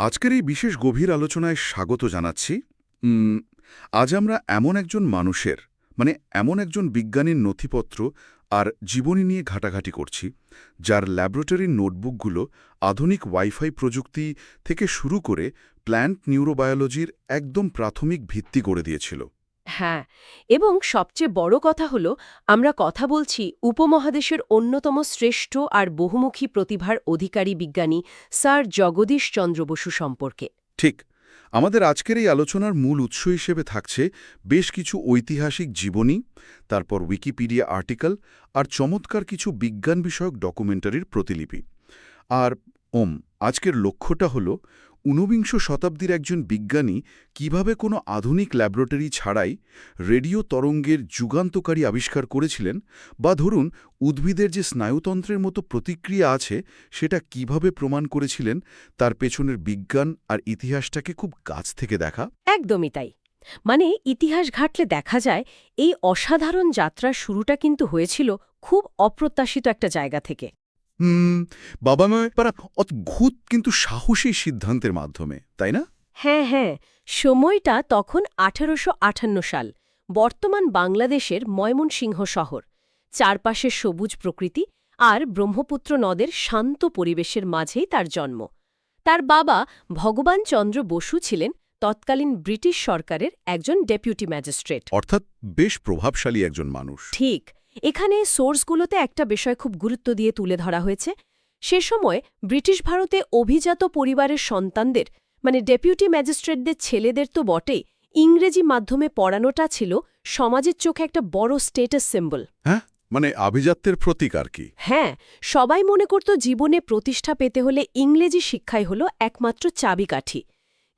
আজকের এই বিশেষ গভীর আলোচনায় স্বাগত জানাচ্ছি। আজ আমরা এমন একজন মানুষের এমন একজন বিজ্ঞানীর নথিপত্র আর জীবনী নিয়ে ঘাটাঘাটি করছি, যার ল্যাবরেটরির নোটবুকগুলো আধুনিক ওয়াইফাই প্রযুক্তি থেকে শুরু করে প্ল্যান্ট নিউরোবায়োলজির একদম প্রাথমিক ভিত্তি গড়ে দিয়েছিল। হ্যাঁ, এবং সবচেয়ে বড় কথা হলো আমরা কথা বলছি উপমহাদেশের অন্যতম শ্রেষ্ঠ আর বহুমুখী প্রতিভার অধিকারী বিজ্ঞানী স্যার জগদীশ চন্দ্র বসু সম্পর্কে। ঠিক, আমাদের আজকের এই আলোচনার মূল উৎস হিসেবে থাকছে বেশ কিছু ঐতিহাসিক জীবনী, তারপর উইকিপিডিয়া আর্টিকেল আর চমৎকার কিছু বিজ্ঞান বিষয়ক ডকুমেন্টারির প্রতিলিপি। আর আজকের লক্ষ্যটা হলো ঊনবিংশ শতাব্দীর একজন বিজ্ঞানী কিভাবে কোনো আধুনিক ল্যাবরেটরি ছাড়াই রেডিও তরঙ্গের যুগান্তকারী আবিষ্কার করেছিলেন, বা ধরুন উদ্ভিদের যে স্নায়ুতন্ত্রের মতো প্রতিক্রিয়া আছে সেটা কিভাবে প্রমাণ করেছিলেন, তার পেছনের বিজ্ঞান আর ইতিহাসটাকে খুব কাছ থেকে দেখা। একদমই তাই। মানে ইতিহাস ঘাটলে দেখা যায় এই অসাধারণ যাত্রার শুরুটা কিন্তু হয়েছিল খুব অপ্রত্যাশিত একটা জায়গা থেকে। বাবা মায়ের পারা অদ্ভুত কিন্তু সাহসী সিদ্ধান্তের মাধ্যমে, তাই না? হ্যাঁ হ্যাঁ, সময়টা তখন ১৮৫৮ সাল, বর্তমান বাংলাদেশের ময়মনসিংহ শহর। চারপাশে সবুজ প্রকৃতি আর ব্রহ্মপুত্র নদের শান্ত পরিবেশের মাঝেই তার জন্ম। তার বাবা ভগবান চন্দ্র বসু ছিলেন তৎকালীন ব্রিটিশ সরকারের একজন ডেপুটি ম্যাজিস্ট্রেট। অর্থাৎ বেশ প্রভাবশালী একজন মানুষ। ঠিক, এখানে সোর্সগুলোতে একটা বিষয় খুব গুরুত্ব দিয়ে তুলে ধরা হয়েছে। সে সময় ব্রিটিশ ভারতে অভিজাত পরিবারের সন্তানদের, মানে ডেপুটি ম্যাজিস্ট্রেটদের ছেলেদের তো বটেই, ইংরেজি মাধ্যমে পড়ানোটা ছিল সমাজের চোখে একটা বড় স্টেটাস সিম্বল। হ্যাঁ, আভিজাত্যের প্রতীক আর কি। হ্যাঁ, সবাই মনে করত জীবনে প্রতিষ্ঠা পেতে হলে ইংরেজি শিক্ষাই হলো একমাত্র চাবিকাঠি।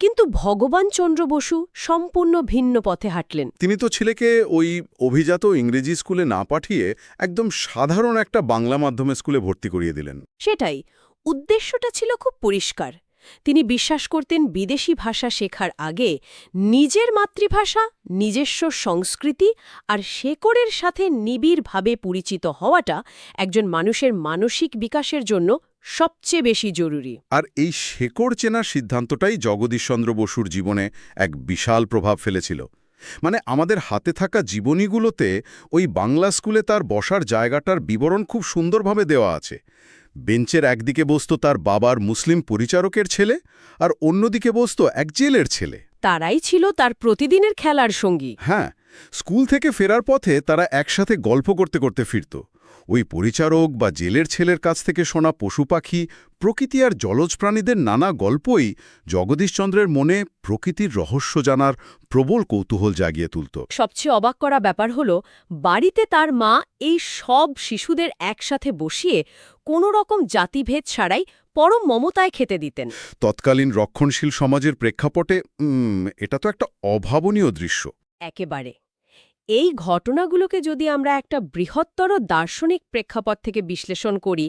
কিন্তু ভগবান চন্দ্র বসু সম্পূর্ণ ভিন্ন পথে হাঁটলেন। তিনি তো ছেলেকে ওই অভিজাত ইংরেজি স্কুলে না পাঠিয়ে একদম সাধারণ একটা বাংলা মাধ্যমে স্কুলে ভর্তি করিয়ে দিলেন। সেটাই, উদ্দেশ্যটা ছিল খুব পরিষ্কার। তিনি বিশ্বাস করতেন বিদেশি ভাষা শেখার আগে নিজের মাতৃভাষা, নিজস্ব সংস্কৃতি আর শেকড়ের সাথে নিবিড়ভাবে পরিচিত হওয়াটা একজন মানুষের মানসিক বিকাশের জন্য সবচেয়ে বেশি জরুরি। আর এই শেকড় চেনার সিদ্ধান্তটাই জগদীশচন্দ্র বসুর জীবনে এক বিশাল প্রভাব ফেলেছিল। আমাদের হাতে থাকা জীবনীগুলোতে ওই বাংলা স্কুলে তার বসার জায়গাটার বিবরণ খুব সুন্দরভাবে দেওয়া আছে। বেঞ্চের একদিকে বসত তার বাবার মুসলিম পরিচারকের ছেলে, আর অন্যদিকে বসত এক জেলের ছেলে। তারাই ছিল তার প্রতিদিনের খেলার সঙ্গী। হ্যাঁ, স্কুল থেকে ফেরার পথে তারা একসাথে গল্প করতে করতে ফিরত। ওই পরিচারক বা জেলের ছেলের কাছ থেকে শোনা পশু পাখি, প্রকৃতি আর জলজ প্রাণীদের নানা গল্পই জগদীশচন্দ্রের মনে প্রকৃতির রহস্য জানার প্রবল কৌতূহল জাগিয়ে তুলত। সবচেয়ে অবাক করা ব্যাপার হলো, বাড়িতে তার মা এই সব শিশুদের একসাথে বসিয়ে কোনো রকম জাতিভেদ ছাড়াই পরম মমতায় খেতে দিতেন। তৎকালীন রক্ষণশীল সমাজের প্রেক্ষাপটে এটা তো একটা অভাবনীয় দৃশ্য। একেবারে। এই ঘটনাগুলোকে যদি আমরা একটা বৃহত্তর দার্শনিক প্রেক্ষাপট থেকে বিশ্লেষণ করি,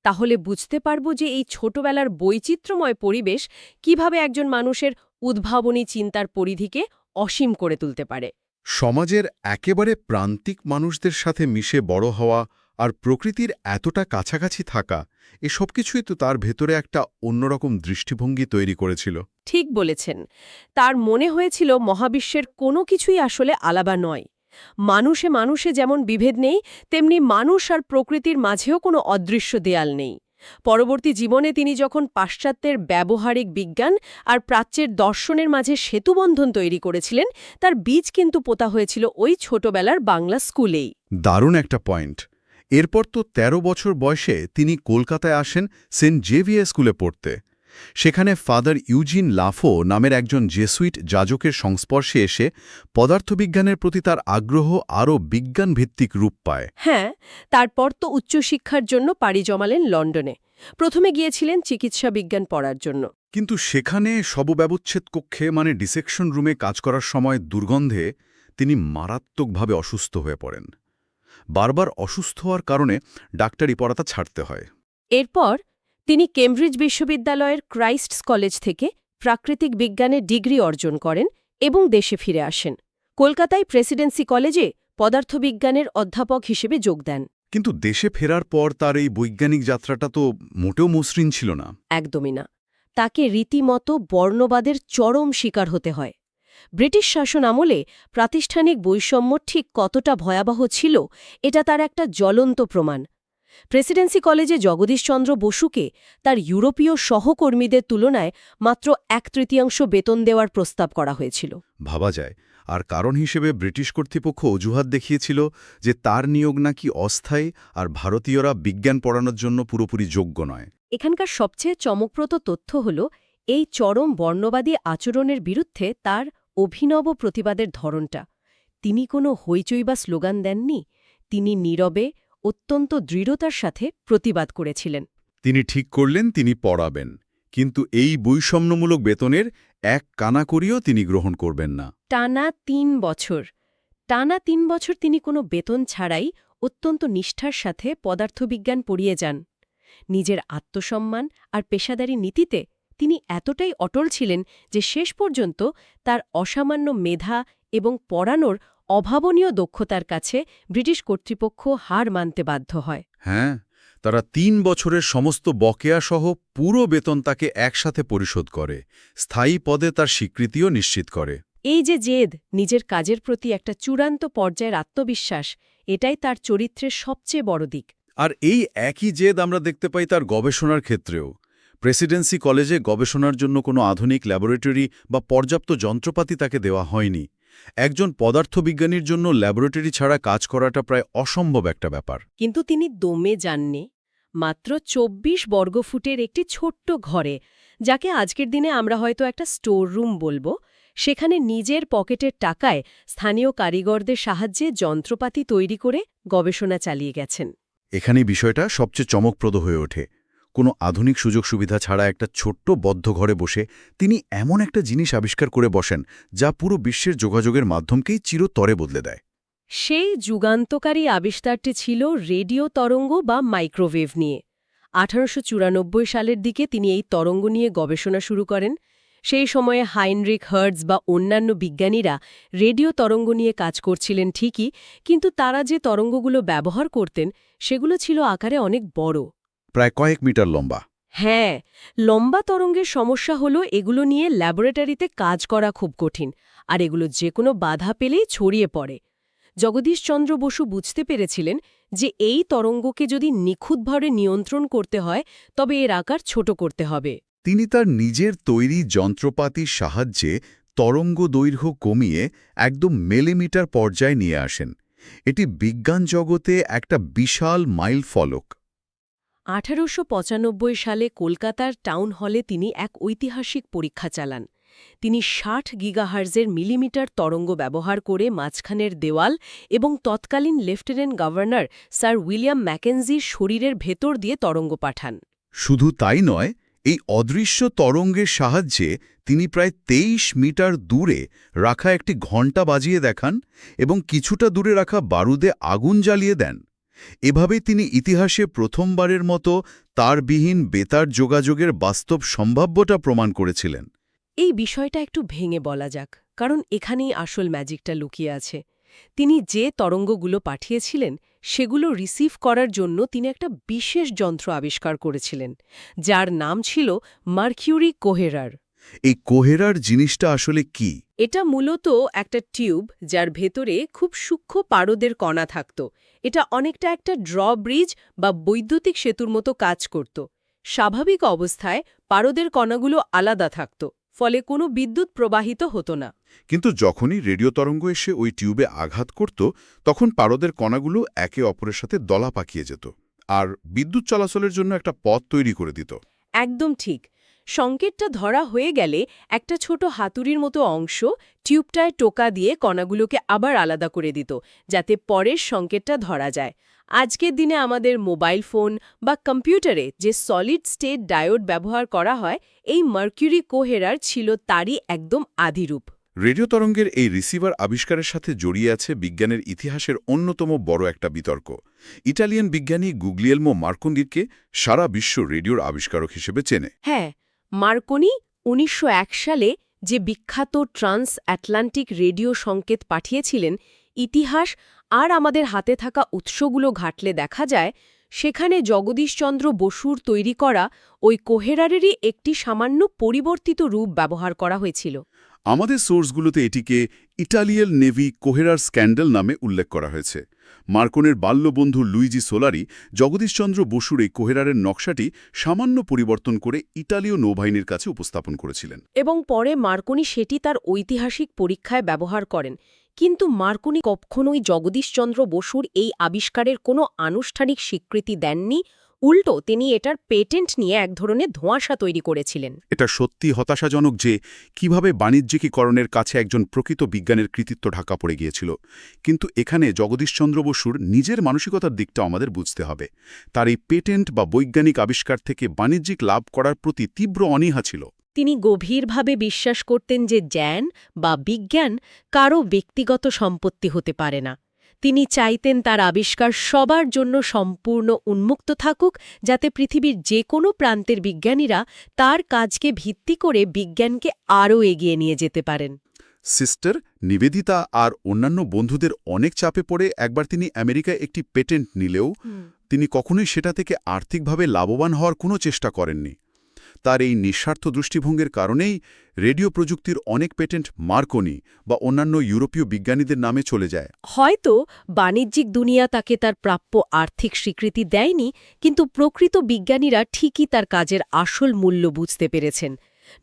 তাহলে বুঝতে পারব যে এই ছোটবেলার বৈচিত্র্যময় পরিবেশ কিভাবে একজন মানুষের উদ্ভাবনী চিন্তার পরিধিকে অসীম করে তুলতে পারে। সমাজের একেবারে প্রান্তিক মানুষদের সাথে মিশে বড় হওয়া আর প্রকৃতির এতটা কাছাকাছি থাকা, এসব কিছুই তো তার ভেতরে একটা অন্যরকম দৃষ্টিভঙ্গি তৈরি করেছিল। ঠিক বলেছেন, তার মনে হয়েছিল মহাবিশ্বের কোনো কিছুই আসলে আলাদা নয়। মানুষে মানুষে যেমন বিভেদ নেই, তেমনি মানুষ আর প্রকৃতির মাঝেও কোনো অদৃশ্য দেয়াল নেই। পরবর্তী জীবনে তিনি যখন পাশ্চাত্যের ব্যবহারিক বিজ্ঞান আর প্রাচ্যের দর্শনের মাঝে সেতুবন্ধন তৈরি করেছিলেন, তার বীজ কিন্তু পোতা হয়েছিল ওই ছোটবেলার বাংলা স্কুলেই। দারুণ একটা পয়েন্ট। এরপর তো ১৩ বছর বয়সে তিনি কলকাতায় আসেন সেন্ট জেভিয়ার স্কুলে পড়তে। সেখানে ফাদার ইউজিন লাফো নামের একজন জেসুইট যাজকের সংস্পর্শে এসে পদার্থবিজ্ঞানের প্রতি তার আগ্রহ আরও বিজ্ঞানভিত্তিক রূপ পায়। হ্যাঁ, তারপর তো উচ্চশিক্ষার জন্য পাড়ি জমালেন লন্ডনে। প্রথমে গিয়েছিলেন চিকিৎসা বিজ্ঞান পড়ার জন্য। কিন্তু সেখানে শবব্যবচ্ছেদ কক্ষে ডিসেকশন রুমে কাজ করার সময় দুর্গন্ধে তিনি মারাত্মকভাবে অসুস্থ হয়ে পড়েন। বারবার অসুস্থ হওয়ার কারণে ডাক্তারি পড়াটা ছাড়তে হয়। এরপর তিনি কেমব্রিজ বিশ্ববিদ্যালয়ের ক্রাইস্টস কলেজ থেকে প্রাকৃতিক বিজ্ঞানে ডিগ্রি অর্জন করেন এবং দেশে ফিরে আসেন। কলকাতায় প্রেসিডেন্সি কলেজে পদার্থবিজ্ঞানের অধ্যাপক হিসেবে যোগ দেন। কিন্তু দেশে ফেরার পর তার এই বৈজ্ঞানিক যাত্রাটা তো মোটেও মসৃণ ছিল না। একদমই না। তাকে রীতিমতো বর্ণবাদের চরম শিকার হতে হয়। ব্রিটিশ শাসন আমলে প্রাতিষ্ঠানিক বৈষম্য ঠিক কতটা ভয়াবহ ছিল এটা তার একটা জ্বলন্ত প্রমাণ। প্রেসিডেন্সি কলেজে জগদীশচন্দ্র বসুকে তার ইউরোপীয় সহকর্মীদের তুলনায় মাত্র 1/3 বেতন দেওয়ার প্রস্তাব করা হয়েছিল। ভাবা যায়। আর কারণ হিসেবে ব্রিটিশ কর্তৃপক্ষ অজুহাত দেখিয়েছিল যে তার নিয়োগ নাকি অস্থায়ী আর ভারতীয়রা বিজ্ঞান পড়ানোর জন্য পুরোপুরি যোগ্য নয়। এখানকার সবচেয়ে চমকপ্রদ তথ্য হল এই চরম বর্ণবাদী আচরণের বিরুদ্ধে তার অভিনব প্রতিবাদের ধরনটা। তিনি কোনো হইচই বা স্লোগান দেননি, তিনি নীরবে, অত্যন্ত দৃঢ়তার সাথে প্রতিবাদ করেছিলেন। তিনি ঠিক করলেন তিনি পড়াবেন, কিন্তু এই বৈষম্যমূলক বেতনের এক কানাকড়িও তিনি গ্রহণ করবেন না। টানা 3 বছর তিনি কোনো বেতন ছাড়াই অত্যন্ত নিষ্ঠার সাথে পদার্থবিজ্ঞান পড়িয়ে যান। নিজের আত্মসম্মান আর পেশাদারী নীতিতে তিনি এতটাই অটল ছিলেন যে শেষ পর্যন্ত তার অসামান্য মেধা এবং পড়ানোর অভাবনীয় দক্ষতার কাছে ব্রিটিশ কর্তৃপক্ষ হার মানতে বাধ্য হয়। হ্যাঁ, তারা 3 বছরের সমস্ত বকেয়াসহ পুরো বেতন তাকে একসাথে পরিশোধ করে, স্থায়ী পদে তার স্বীকৃতিও নিশ্চিত করে। এই যে জেদ, নিজের কাজের প্রতি একটা চূড়ান্ত পর্যায়ের আত্মবিশ্বাস, এটাই তার চরিত্রের সবচেয়ে বড় দিক। আর এই একই জেদ আমরা দেখতে পাই তার গবেষণার ক্ষেত্রেও। প্রেসিডেন্সি কলেজে গবেষণার জন্য কোনো আধুনিক ল্যাবরেটরি বা পর্যাপ্ত যন্ত্রপাতি তাকে দেওয়া হয়নি। একজন পদার্থবিজ্ঞানীর জন্য ল্যাবরেটরি ছাড়া কাজ করাটা প্রায় অসম্ভব একটা ব্যাপার। কিন্তু তিনি দমে যাননি। মাত্র 24 বর্গফুটের একটি ছোট্ট ঘরে, যাকে আজকের দিনে আমরা হয়তো একটা স্টোর রুম বলবো, সেখানে নিজের পকেটের টাকায় স্থানীয় কারিগরদের সাহায্যে যন্ত্রপাতি তৈরি করে গবেষণা চালিয়ে গেছেন। এখানেই বিষয়টা সবচেয়ে চমকপ্রদ হয়ে ওঠে। কোনো আধুনিক সুযোগ সুবিধা ছাড়া একটা ছোট্ট বদ্ধ ঘরে বসে তিনি এমন একটা জিনিস আবিষ্কার করে বসেন যা পুরো বিশ্বের যোগাযোগের মাধ্যমকেই চিরতরে বদলে দেয়। সেই যুগান্তকারী আবিষ্কারটি ছিল রেডিও তরঙ্গ বা মাইক্রোওয়েভ নিয়ে। 1894 সালের দিকে তিনি এই তরঙ্গ নিয়ে গবেষণা শুরু করেন। সেই সময়ে হাইনরিখ হার্টজ বা অন্যান্য বিজ্ঞানীরা রেডিও তরঙ্গ নিয়ে কাজ করছিলেন ঠিকই, কিন্তু তারা যে তরঙ্গগুলো ব্যবহার করতেন সেগুলো ছিল আকারে অনেক বড়, প্রায় কয়েক মিটার লম্বা। হ্যাঁ, লম্বা তরঙ্গের সমস্যা হলো এগুলো নিয়ে ল্যাবরেটরিতে কাজ করা খুব কঠিন, আর এগুলো যে কোনো বাধা পেলেই ছড়িয়ে পড়ে। জগদীশচন্দ্র বসু বুঝতে পেরেছিলেন যে এই তরঙ্গকে যদি নিখুঁতভাবে নিয়ন্ত্রণ করতে হয় তবে এর আকার ছোট করতে হবে। তিনি তার নিজের তৈরি যন্ত্রপাতির সাহায্যে তরঙ্গ দৈর্ঘ্য কমিয়ে একদম মিলিমিটার পর্যায়ে নিয়ে আসেন। এটি বিজ্ঞান জগতে একটা বিশাল মাইলফলক। 1895 সালে কলকাতার টাউন হলে তিনি এক ঐতিহাসিক পরীক্ষা চালান। তিনি 60 গিগাহার্জের মিলিমিটার তরঙ্গ ব্যবহার করে মাঝখানের দেওয়াল এবং তৎকালীন লেফটেন্যান্ট গভর্নর স্যার উইলিয়াম ম্যাকেনজির শরীরের ভেতর দিয়ে তরঙ্গ পাঠান। শুধু তাই নয়, এই অদৃশ্য তরঙ্গের সাহায্যে তিনি প্রায় 23 মিটার দূরে রাখা একটি ঘণ্টা বাজিয়ে দেখান এবং কিছুটা দূরে রাখা বারুদে আগুন জ্বালিয়ে দেন। এভাবেই তিনি ইতিহাসে প্রথমবারের মতো তারবিহীন বেতার যোগাযোগের বাস্তব সম্ভাব্যতা প্রমাণ করেছিলেন। এই বিষয়টা একটু ভেঙে বলা যাক, কারণ এখানেই আসল ম্যাজিকটা লুকিয়ে আছে। তিনি যে তরঙ্গগুলো পাঠিয়েছিলেন সেগুলো রিসিভ করার জন্য তিনি একটা বিশেষ যন্ত্র আবিষ্কার করেছিলেন, যার নাম ছিল মার্কিউরি কোহেরার। এই কোহেরার জিনিসটা আসলে কি? এটা মূলত একটা টিউব যার ভেতরে খুব সূক্ষ্ম পারদের কণা থাকত। এটা অনেকটা একটা ড্রব্রিজ বা বৈদ্যুতিক সেতুর মতো কাজ করত। স্বাভাবিক অবস্থায় পারদের কণাগুলো আলাদা থাকত, ফলে কোনো বিদ্যুৎ প্রবাহিত হতো না। কিন্তু যখনই রেডিও তরঙ্গ এসে ওই টিউবে আঘাত করত, তখন পারদের কণাগুলো একে অপরের সাথে দলা পাকিয়ে যেত আর বিদ্যুৎ চলাচলের জন্য একটা পথ তৈরি করে দিত। একদম ঠিক। সংকেতটা ধরা হয়ে গেলে একটা ছোট হাতুড়ির মতো অংশ টিউবটায় টোকা দিয়ে কণাগুলোকে আবার আলাদা করে দিত, যাতে পরের সংকেতটা ধরা যায়। আজকের দিনে আমাদের মোবাইল ফোন বা কম্পিউটারে যে সলিড স্টেট ডায়োড ব্যবহার করা হয়, এই মার্কিউরি কোহেরার ছিল তারই একদম আদিরূপ। রেডিও তরঙ্গের এই রিসিভার আবিষ্কারের সাথে জড়িয়ে আছে বিজ্ঞানের ইতিহাসের অন্যতম বড় একটা বিতর্ক। ইটালিয়ান বিজ্ঞানী গুগলিয়েলমো মার্কোনিকে সারা বিশ্ব রেডিওর আবিষ্কারক হিসেবে চেনে। হ্যাঁ, মার্কনি 1901 সালে যে বিখ্যাত ট্রান্স আটলান্টিক রেডিও সংকেত পাঠিয়েছিলেন, ইতিহাস আর আমাদের হাতে থাকা উৎসগুলো ঘাটলে দেখা যায় সেখানে জগদীশচন্দ্র বসুর তৈরি করা ওই কোহেরারেরই একটি সামান্য পরিবর্তিত রূপ ব্যবহার করা হয়েছিল। আমাদের সোর্সগুলোতে এটিকে ইটালিয়ান নেভি কোহেরার স্ক্যান্ডাল নামে উল্লেখ করা হয়েছে। মার্কনের বাল্যবন্ধু লুইজি সোলারি জগদীশচন্দ্র বসুর এই কোহেরারের নকশাটি সামান্য পরিবর্তন করে ইতালীয় নৌবাহিনীর কাছে উপস্থাপন করেছিলেন। এবং পরে মার্কনি সেটি তার ঐতিহাসিক পরীক্ষায় ব্যবহার করেন। কিন্তু মার্কনি কখনোই জগদীশচন্দ্র বসুর এই আবিষ্কারের কোনো আনুষ্ঠানিক স্বীকৃতি দেননি, উল্টো তিনি এটার পেটেন্ট নিয়ে এক ধরনের ধোঁয়াশা তৈরি করেছিলেন। এটা সত্যি হতাশাজনক যে কিভাবে বাণিজ্যিকীকরণের কাছে একজন প্রকৃত বিজ্ঞানের কৃতিত্ব ঢাকা পড়ে গিয়েছিল। কিন্তু এখানে জগদীশচন্দ্র বসুর নিজের মানসিকতার দিকটা আমাদের বুঝতে হবে। তার এই পেটেন্ট বা বৈজ্ঞানিক আবিষ্কার থেকে বাণিজ্যিক লাভ করার প্রতি তীব্র অনীহা ছিল। তিনি গভীরভাবে বিশ্বাস করতেন যে জ্ঞান বা বিজ্ঞান কারও ব্যক্তিগত সম্পত্তি হতে পারে না। তিনি চাইতেন তার আবিষ্কার সবার জন্য সম্পূর্ণ উন্মুক্ত থাকুক, যাতে পৃথিবীর যে কোনো প্রান্তের বিজ্ঞানীরা তার কাজকে ভিত্তি করে বিজ্ঞানকে আরও এগিয়ে নিয়ে যেতে পারেন। সিস্টার নিবেদিতা আর অন্যান্য বন্ধুদের অনেক চাপে পড়ে একবার তিনি আমেরিকায় একটি পেটেন্ট নিলেও তিনি কখনোই সেটা থেকে আর্থিকভাবে লাভবান হওয়ার কোনো চেষ্টা করেননি। তার এই নিঃস্বার্থ দৃষ্টিভঙ্গির কারণেই রেডিও প্রযুক্তির অনেক পেটেন্ট মার্কনি বা অন্যান্য ইউরোপীয় বিজ্ঞানীদের নামে চলে যায়। হয়তো বাণিজ্যিক দুনিয়া তাকে তার প্রাপ্য আর্থিক স্বীকৃতি দেয়নি, কিন্তু প্রকৃত বিজ্ঞানীরা ঠিকই তার কাজের আসল মূল্য বুঝতে পেরেছেন।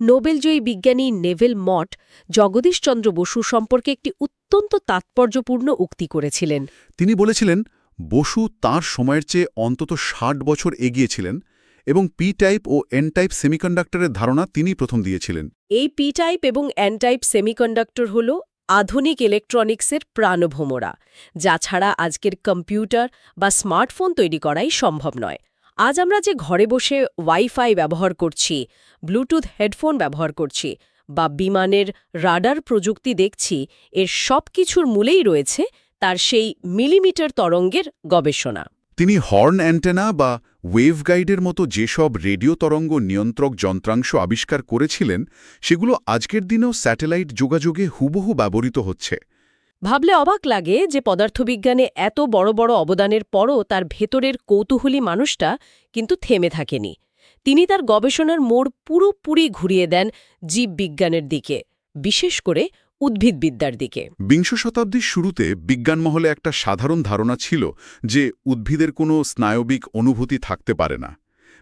নোবেলজয়ী বিজ্ঞানী নেভেল মট জগদীশচন্দ্র বসু সম্পর্কে একটি অত্যন্ত তাৎপর্যপূর্ণ উক্তি করেছিলেন। তিনি বলেছিলেন, বসু তাঁর সময়ের চেয়ে অন্তত ৬০ বছর এগিয়েছিলেন এবং পি টাইপ ও এন টাইপ সেমিকন্ডাক্টরের ধারণা তিনি প্রথম দিয়েছিলেন। এই পি টাইপ এবং এন টাইপ সেমিকন্ডাক্টর হল আধুনিক ইলেকট্রনিক্সের প্রাণভোমরা, যা ছাড়া আজকের কম্পিউটার বা স্মার্টফোন তৈরি করাই সম্ভব নয়। আজ আমরা যে ঘরে বসে ওয়াইফাই ব্যবহার করছি, ব্লুটুথ হেডফোন ব্যবহার করছি বা বিমানের রাডার প্রযুক্তি দেখছি, এর সব কিছুর মূলেই রয়েছে তার সেই মিলিমিটার তরঙ্গের গবেষণা। তিনি হর্ন অ্যান্টেনা বা ওয়েভগাইডের মতো যেসব রেডিও তরঙ্গ নিয়ন্ত্রক যন্ত্রাংশ আবিষ্কার করেছিলেন, সেগুলো আজকের দিনেও স্যাটেলাইট যোগাযোগে হুবহু ব্যবহৃত হচ্ছে। ভাবলে অবাক লাগে যে পদার্থবিজ্ঞানে এত বড় বড় অবদানের পরও তার ভেতরের কৌতূহলী মানুষটা কিন্তু থেমে থাকেনি। তিনি তার গবেষণার মোড় পুরোপুরি ঘুরিয়ে দেন জীববিজ্ঞানের দিকে, বিশেষ করে উদ্ভিদবিদ্যার দিকে। বিংশ শতাব্দীর শুরুতে বিজ্ঞান মহলে একটা সাধারণ ধারণা ছিল যে উদ্ভিদের কোনো স্নায়বিক অনুভূতি থাকতে পারে না।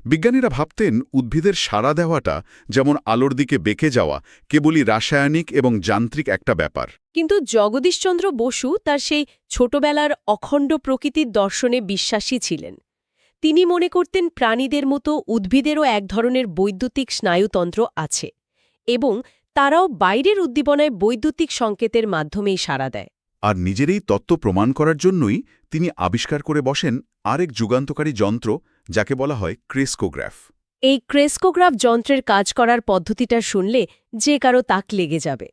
বিজ্ঞানীরা ভাবতেন উদ্ভিদের সাড়া দেওয়াটা, যেমন আলোর দিকে বেঁকে যাওয়া, কেবলই রাসায়নিক এবং যান্ত্রিক একটা ব্যাপার। কিন্তু জগদীশচন্দ্র বসু তার সেই ছোটবেলার অখণ্ড প্রকৃতির দর্শনে বিশ্বাসী ছিলেন। তিনি মনে করতেন প্রাণীদের মতো উদ্ভিদেরও এক ধরনের বৈদ্যুতিক স্নায়ুতন্ত্র আছে এবং তারাও বাইরের উদ্দীপনায় বৈদ্যুতিক সংকেতের মাধ্যমেই সাড়া দেয়। আর নিজের এই তত্ত্ব প্রমাণ করার জন্যই তিনি আবিষ্কার করে বসেন আরেক যুগান্তকারী যন্ত্র, যাকে বলা হয় ক্রেস্কোগ্রাফ। এই ক্রেস্কোগ্রাফ যন্ত্রের কাজ করার পদ্ধতিটা শুনলে যে কারো তাক লেগে যাবে।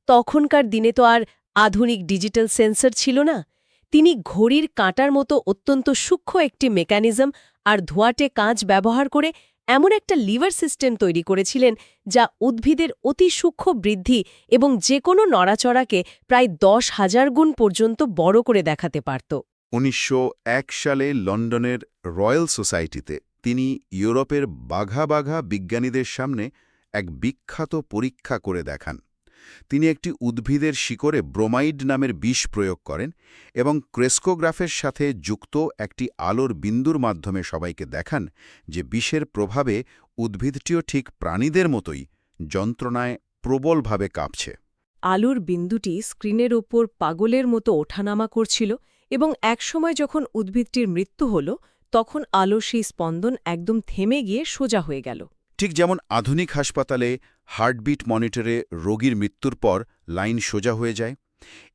তখনকার দিনে তো আর আধুনিক ডিজিটাল সেন্সর ছিল না। তিনি ঘড়ির কাঁটার মতো অত্যন্ত সূক্ষ্ম একটি মেকানিজম আর ধোঁয়াটে কাঁচ ব্যবহার করে এমন একটা লিভার সিস্টেম তৈরি করেছিলেন, যা উদ্ভিদের অতি সূক্ষ্ম বৃদ্ধি এবং যে কোনো নড়াচড়াকে প্রায় 10,000 গুণ পর্যন্ত বড় করে দেখাতে পারত। ১৯০১ সালে লন্ডনের রয়্যাল সোসাইটিতে তিনি ইউরোপের বাঘা বাঘা বিজ্ঞানীদের সামনে এক বিখ্যাত পরীক্ষা করে দেখান। তিনি একটি উদ্ভিদের শিকড়ে ব্রোমাইড নামের বিষ প্রয়োগ করেন এবং ক্রেস্কোগ্রাফের সাথে যুক্ত একটি আলোর বিন্দুর মাধ্যমে সবাইকে দেখান যে বিষের প্রভাবে উদ্ভিদটিও ঠিক প্রাণীদের মতোই যন্ত্রণায় প্রবলভাবে কাঁপছে। আলোর বিন্দুটি স্ক্রিনের ওপর পাগলের মতো ওঠানামা করছিল এবং একসময় যখন উদ্ভিদটির মৃত্যু হল, তখন আলোর সেই স্পন্দন একদম থেমে গিয়ে সোজা হয়ে গেল। ঠিক যেমন আধুনিক হাসপাতালে হার্টবিট মনিটরে রোগীর মৃত্যুর পর লাইন সোজা হয়ে যায়,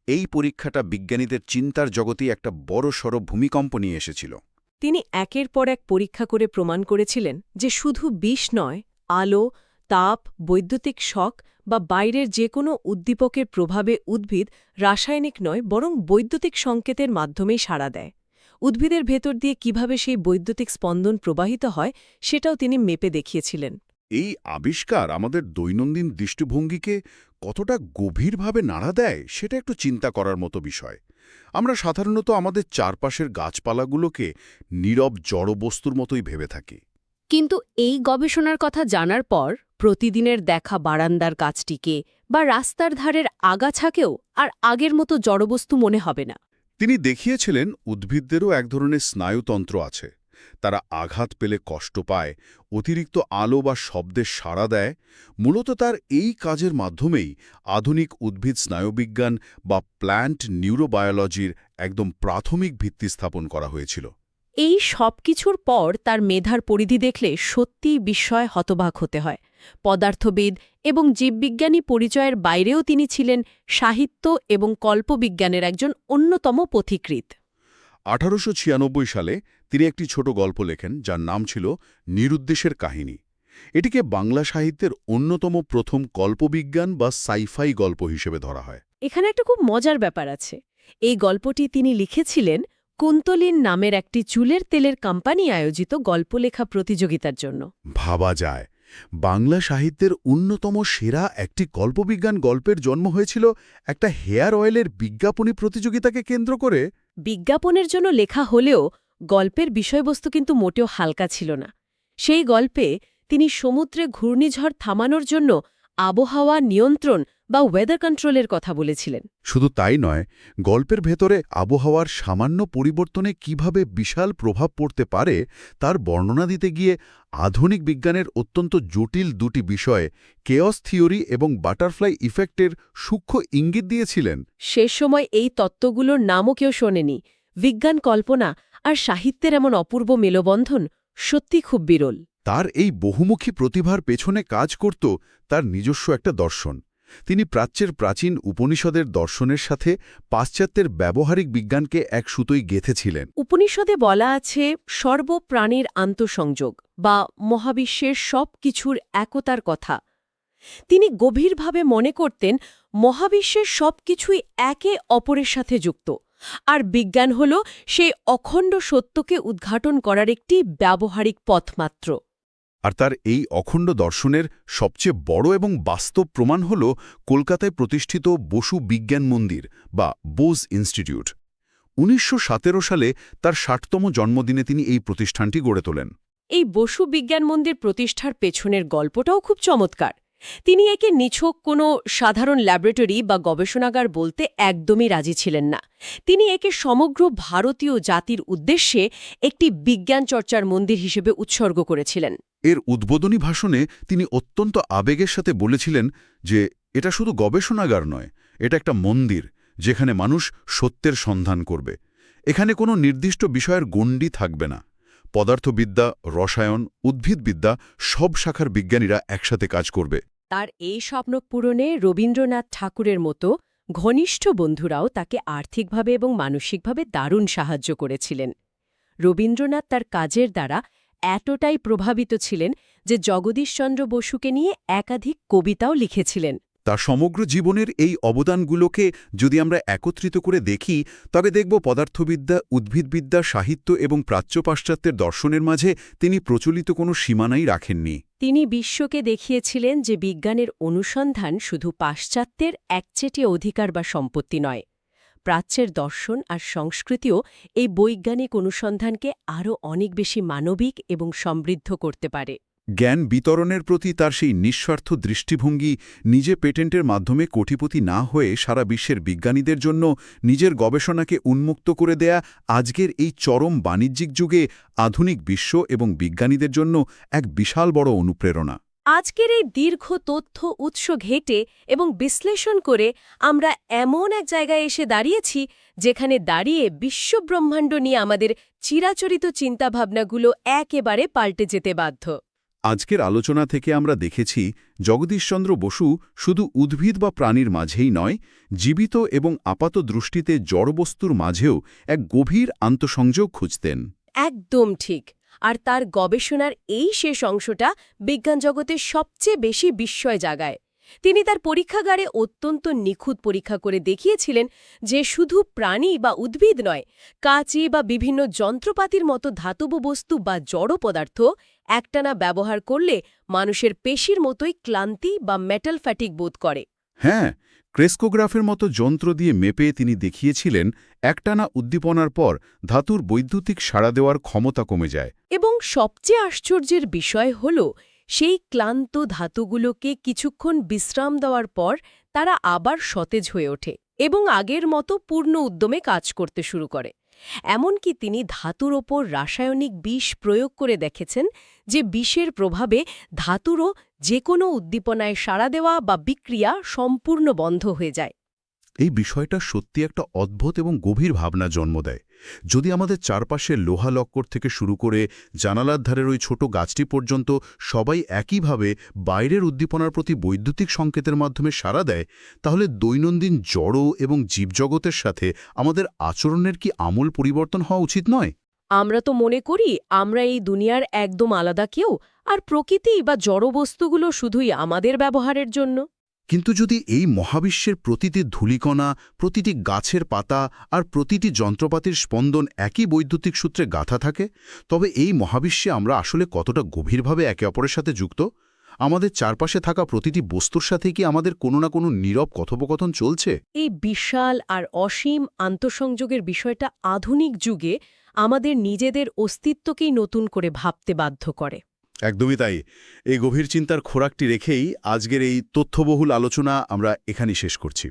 এই পরীক্ষাটা বিজ্ঞানীদের চিন্তার জগতেই একটা বড়সড় ভূমিকম্প নিয়ে এসেছিল। তিনি একের পর এক পরীক্ষা করে প্রমাণ করেছিলেন যে শুধু বিষ নয়, আলো, তাপ, বৈদ্যুতিক শক বা বাইরের যে কোনো উদ্দীপকের প্রভাবে উদ্ভিদ রাসায়নিক নয় বরং বৈদ্যুতিক সংকেতের মাধ্যমেই সাড়া দেয়। উদ্ভিদের ভেতর দিয়ে কিভাবে সেই বৈদ্যুতিক স্পন্দন প্রবাহিত হয় সেটাও তিনি মেপে দেখিয়েছিলেন। এই আবিষ্কার আমাদের দৈনন্দিন দৃষ্টিভঙ্গিকে কতটা গভীরভাবে নাড়া দেয় সেটা একটু চিন্তা করার মতো বিষয়। আমরা সাধারণত আমাদের চারপাশের গাছপালাগুলোকে নীরব জড়বস্তুর মতোই ভেবে থাকি। কিন্তু এই গবেষণার কথা জানার পর প্রতিদিনের দেখা বারান্দার গাছটিকে বা রাস্তার ধারের আগাছাকেও আর আগের মতো জড়বস্তু মনে হবে না। তিনি দেখিয়েছিলেন উদ্ভিদদেরও এক ধরনের স্নায়ুতন্ত্র আছে। তারা আঘাত পেলে কষ্ট পায়, অতিরিক্ত আলো বা শব্দের সাড়া দেয়। মূলত তার এই কাজের মাধ্যমেই আধুনিক উদ্ভিদ স্নায়ুবিজ্ঞান বা প্ল্যান্ট নিউরোবায়োলজির একদম প্রাথমিক ভিত্তি স্থাপন করা হয়েছিল। এই সব কিছুর পর তার মেধার পরিধি দেখলে সত্যিই বিস্ময় হতবাক হতে হয়। পদার্থবিদ এবং জীববিজ্ঞানী পরিচয়ের বাইরেও তিনি ছিলেন সাহিত্য এবং কল্পবিজ্ঞানের একজন অন্যতম পথিকৃৎ। 1896 সালে তিনি একটি ছোট গল্প লেখেন যার নাম ছিল নিরুদ্দেশের কাহিনী। এটিকে বাংলা সাহিত্যের অন্যতম প্রথম কল্পবিজ্ঞান বা সাইফাই গল্প হিসেবে ধরা হয়। এখানে একটা খুব মজার ব্যাপার আছে। এই গল্পটি তিনি লিখেছিলেন কুন্তলিন নামের একটি চুলের তেলের কোম্পানি আয়োজিত গল্পলেখা প্রতিযোগিতার জন্য। ভাবা যায়, বাংলা সাহিত্যের অন্যতম সেরা একটি কল্পবিজ্ঞান গল্পের জন্ম হয়েছিল একটা হেয়ার অয়েলের বিজ্ঞাপনী প্রতিযোগিতাকে কেন্দ্র করে। বিজ্ঞাপনের জন্য লেখা হলেও গল্পের বিষয়বস্তু কিন্তু মোটেও হালকা ছিল না। সেই গল্পে তিনি সমুদ্রে ঘূর্ণিঝড় থামানোর জন্য আবহাওয়া নিয়ন্ত্রণ বা ওয়েদার কন্ট্রোলের কথা বলেছিলেন। শুধু তাই নয়, গল্পের ভেতরে আবহাওয়ার সামান্য পরিবর্তনে কিভাবে বিশাল প্রভাব পড়তে পারে তার বর্ণনা দিতে গিয়ে আধুনিক বিজ্ঞানের অত্যন্ত জটিল দুটি বিষয়, কেয়স থিওরি এবং বাটারফ্লাই ইফেক্টের সূক্ষ্ম ইঙ্গিত দিয়েছিলেন। শেষ সময় এই তত্ত্বগুলোর নামও কেউ শোনেনি। বিজ্ঞান কল্পনা আর সাহিত্যের এমন অপূর্ব মেলবন্ধন সত্যি খুব বিরল। তার এই বহুমুখী প্রতিভার পেছনে কাজ করত তার নিজস্ব একটা দর্শন। তিনি প্রাচ্যের প্রাচীন উপনিষদের দর্শনের সাথে পাশ্চাত্যের ব্যবহারিক বিজ্ঞানকে এক সুতোয় গেঁথেছিলেন। উপনিষদে বলা আছে সর্বপ্রাণীর আন্তঃসংযোগ বা মহাবিশ্বের সব কিছুর একতার কথা। তিনি গভীরভাবে মনে করতেন মহাবিশ্বের সব কিছুই একে অপরের সাথে যুক্ত, আর বিজ্ঞান হল সেই অখণ্ড সত্যকে উদ্ঘাটন করার একটি ব্যবহারিক পথ মাত্র। আর তার এই অখণ্ড দর্শনের সবচেয়ে বড় এবং বাস্তব প্রমাণ হল কলকাতায় প্রতিষ্ঠিত বসু বিজ্ঞান মন্দির বা বোস ইনস্টিটিউট। 1917 সালে তার 60তম জন্মদিনে তিনি এই প্রতিষ্ঠানটি গড়ে তোলেন। এই বসু বিজ্ঞান মন্দির প্রতিষ্ঠার পেছনের গল্পটাও খুব চমৎকার। তিনি একে নিছক কোনো সাধারণ ল্যাবরেটরি বা গবেষণাগার বলতে একদমই রাজি ছিলেন না। তিনি একে সমগ্র ভারতীয় জাতির উদ্দেশ্যে একটি বিজ্ঞান চর্চার মন্দির হিসেবে উৎসর্গ করেছিলেন। এর উদ্বোধনী ভাষণে তিনি অত্যন্ত আবেগের সাথে বলেছিলেন যে এটা শুধু গবেষণাগার নয়, এটা একটা মন্দির যেখানে মানুষ সত্যের সন্ধান করবে। এখানে কোনো নির্দিষ্ট বিষয়ের গণ্ডি থাকবে না। পদার্থবিদ্যা, রসায়ন, উদ্ভিদবিদ্যা সব শাখার বিজ্ঞানীরা একসাথে কাজ করবে। তার এই স্বপ্ন পূরণে রবীন্দ্রনাথ ঠাকুরের মতো ঘনিষ্ঠ বন্ধুরাও তাকে আর্থিকভাবে এবং মানসিকভাবে দারুণ সাহায্য করেছিলেন। রবীন্দ্রনাথ তার কাজের দ্বারা এতটাই প্রভাবিত ছিলেন যে জগদীশচন্দ্র বসুকে নিয়ে একাধিক কবিতাও লিখেছিলেন। তার সমগ্র জীবনের এই অবদানগুলোকে যদি আমরা একত্রিত করে দেখি, তবে দেখব পদার্থবিদ্যা, উদ্ভিদবিদ্যা, সাহিত্য এবং প্রাচ্য পাশ্চাত্যের দর্শনের মাঝে তিনি প্রচলিত কোনো সীমানাই রাখেননি। তিনি বিশ্বকে দেখিয়েছিলেন যে বিজ্ঞানের অনুসন্ধান শুধু পাশ্চাত্যের একচেটে অধিকার বা সম্পত্তি নয়। প্রাচ্যের দর্শন আর সংস্কৃতিও এই বৈজ্ঞানিক অনুসন্ধানকে আরও অনেক বেশি মানবিক এবং সমৃদ্ধ করতে পারে। জ্ঞান বিতরণের প্রতি তার সেই নিঃস্বার্থ দৃষ্টিভঙ্গি, নিজে পেটেন্টের মাধ্যমে কোটিপতি না হয়ে সারা বিশ্বের বিজ্ঞানীদের জন্য নিজের গবেষণাকে উন্মুক্ত করে দেয়া, আজকের এই চরম বাণিজ্যিক যুগে আধুনিক বিশ্ব এবং বিজ্ঞানীদের জন্য এক বিশাল বড় অনুপ্রেরণা। আজকের এই দীর্ঘ তথ্য উৎস ঘেঁটে এবং বিশ্লেষণ করে আমরা এমন এক জায়গায় এসে দাঁড়িয়েছি যেখানে দাঁড়িয়ে বিশ্বব্রহ্মাণ্ড নিয়ে আমাদের চিরাচরিত চিন্তাভাবনাগুলো একেবারে পাল্টে যেতে বাধ্য। আজকের আলোচনা থেকে আমরা দেখেছি জগদীশচন্দ্র বসু শুধু উদ্ভিদ বা প্রাণীর মাঝেই নয়, জীবিত এবং আপাত দৃষ্টিতে জড়বস্তুর মাঝেও এক গভীর আন্তঃসংযোগ খুঁজতেন। একদম ঠিক। আর তার গবেষণার এই শেষ অংশটা বিজ্ঞান জগতের সবচেয়ে বেশি বিস্ময় জাগায়। তিনি তার পরীক্ষাগারে অত্যন্ত নিখুঁত পরীক্ষা করে দেখিয়েছিলেন যে শুধু প্রাণী বা উদ্ভিদ নয়, কাঁচি বা বিভিন্ন যন্ত্রপাতির মতো ধাতব বস্তু বা জড় পদার্থ একটানা ব্যবহার করলে মানুষের পেশির মতোই ক্লান্তি বা মেটাল ফ্যাটিক বোধ করে। হ্যাঁ, ক্রেস্কোগ্রাফের মতো যন্ত্র দিয়ে মেপে তিনি দেখিয়েছিলেন একটানা উদ্দীপনার পর ধাতুর বৈদ্যুতিক সাড়া দেওয়ার ক্ষমতা কমে যায়। এবং সবচেয়ে আশ্চর্যের বিষয় হল সেই ক্লান্ত ধাতুগুলোকে কিছুক্ষণ বিশ্রাম দেওয়ার পর তারা আবার সতেজ হয়ে ওঠে এবং আগের মতো পূর্ণ উদ্যমে কাজ করতে শুরু করে। এমনকি তিনি ধাতুর ওপর রাসায়নিক বিষ প্রয়োগ করে দেখেছেন যে বিষের প্রভাবে ধাতুরও যে কোনো উদ্দীপনায় সাড়া দেওয়া বা বিক্রিয়া সম্পূর্ণ বন্ধ হয়ে যায়। এই বিষয়টা সত্যি একটা অদ্ভুত এবং গভীর ভাবনা জন্ম দেয়। যদি আমাদের চারপাশে লোহা লক্কর থেকে শুরু করে জানালার ধারের ওই ছোট গাছটি পর্যন্ত সবাই একইভাবে বাইরের উদ্দীপনার প্রতি বৈদ্যুতিক সংকেতের মাধ্যমে সাড়া দেয়, তাহলে দৈনন্দিন জড় এবং জীবজগতের সাথে আমাদের আচরণের কি আমূল পরিবর্তন হওয়া উচিত নয়? আমরা তো মনে করি আমরা এই দুনিয়ার একদম আলাদা কেউ, আর প্রকৃতি বা জড়বস্তুগুলো শুধুই আমাদের ব্যবহারের জন্য। কিন্তু যদি এই মহাবিশ্বের প্রতিটি ধূলিকণা, প্রতিটি গাছের পাতা আর প্রতিটি যন্ত্রপাতির স্পন্দন একই বৈদ্যুতিক সূত্রে গাঁথা থাকে, তবে এই মহাবিশ্বে আমরা আসলে কতটা গভীরভাবে একে অপরের সাথে যুক্ত? আমাদের চারপাশে থাকা প্রতিটি বস্তুর সাথে কি আমাদের কোনো না কোনো নীরব কথোপকথন চলছে? এই বিশাল আর অসীম আন্তঃসংযোগের বিষয়টা আধুনিক যুগে আমাদের নিজেদের অস্তিত্বকেই নতুন করে ভাবতে বাধ্য করে। একদমই তাই। এই গভীর চিন্তার খোরাকটি রেখেই আজকের এই তথ্যবহুল আলোচনা আমরা এখানেই শেষ করছি।